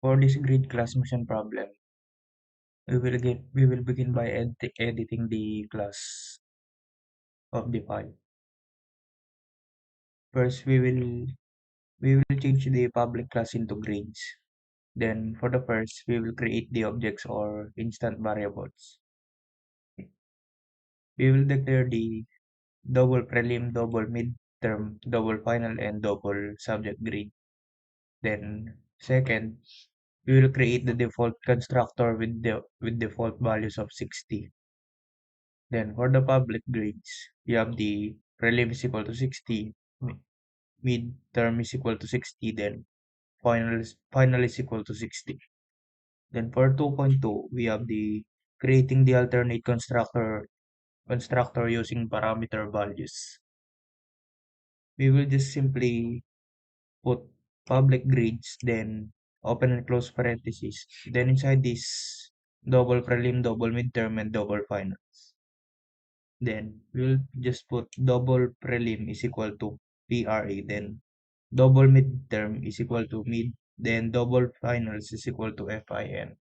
For this grid class motion problem, we will begin by editing the class of the file. First, we will change the public class into grids. Then, for the first, we will create the objects or instant variables. We will declare the double prelim, double midterm, double final, and double subject grid. Then, second, we will create the default constructor with default values of 60. Then for the public grades, we have the prelim is equal to 60, midterm is equal to 60, then final is equal to 60. Then for 2.2, we have the creating the alternate constructor using parameter values. We will just simply put public grades, then open and close parentheses. Then inside this double prelim, double midterm, and double finals. Then we'll just put double prelim is equal to PRA, then double midterm is equal to mid, then double finals is equal to FIN.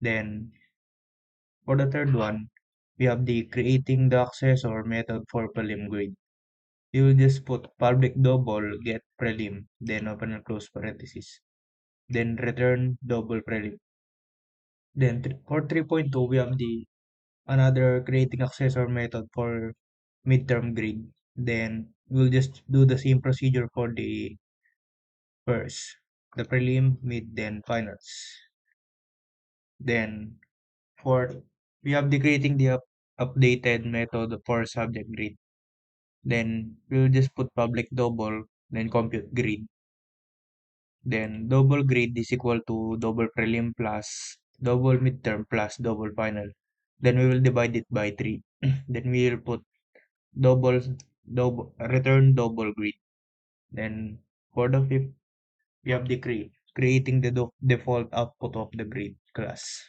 Then for the third one, we have the creating the accessor method for prelim grade. You will just put public double get prelim, then open and close parentheses, then return double prelim. Then for 3.2, we have the another creating accessor method for midterm grade. Then we'll just do the same procedure for the first, the prelim, mid, then finals. Then for we have the creating the updated method for subject grade. Then we'll just put public double, then compute grade. Then double grade is equal to double prelim plus double midterm plus double final. Then we will divide it by 3. Then we will put double return double grade. Then for the fifth, we have the creating the default output of the grade class.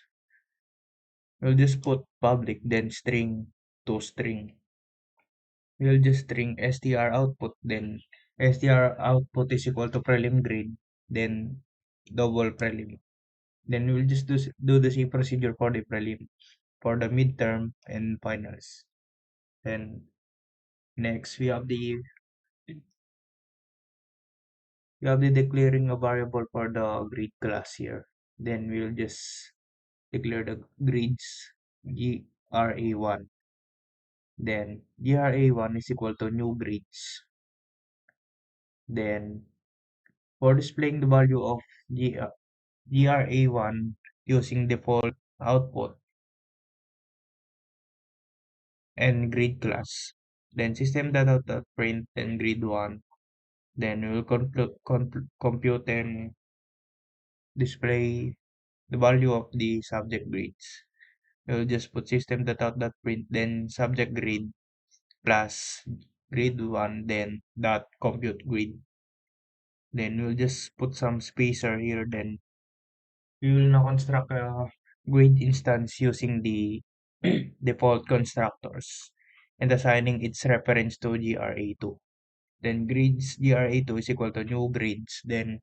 We'll just put public, then string to string. We'll just string str output, then str output is equal to prelim grade, then double prelim. Then we'll just do the same procedure for the prelim, for the midterm and finals. Then next we have the declaring a variable for the grade class here. Then we'll just declare the grades GRA1. Then GRA1 is equal to new grades. Then for displaying the value of GRA1 using default output and grade class, then system.out.print and grade 1. Then we will compute and display the value of the subject grades. We'll just put system.out.print, then subject grade plus grade 1, then dot compute grade. Then we'll just put some spacer here, then we will now construct a grade instance using the default constructors and assigning its reference to GRA2. Then grades GRA2 is equal to new grades. Then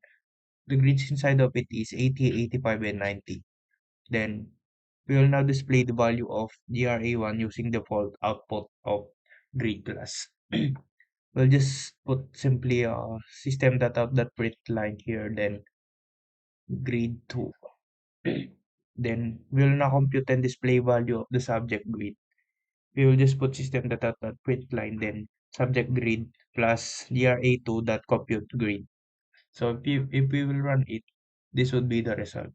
the grades inside of it is 80, 85, and 90. Then we will now display the value of GRA1 using default output of grade class. We'll just put simply a system.out.print line here, then grade 2. Then we'll now compute and display value of the subject grade. We will just put system.out.print line, then subject grade plus GRA2.compute grade. So if we will run it, this would be the result.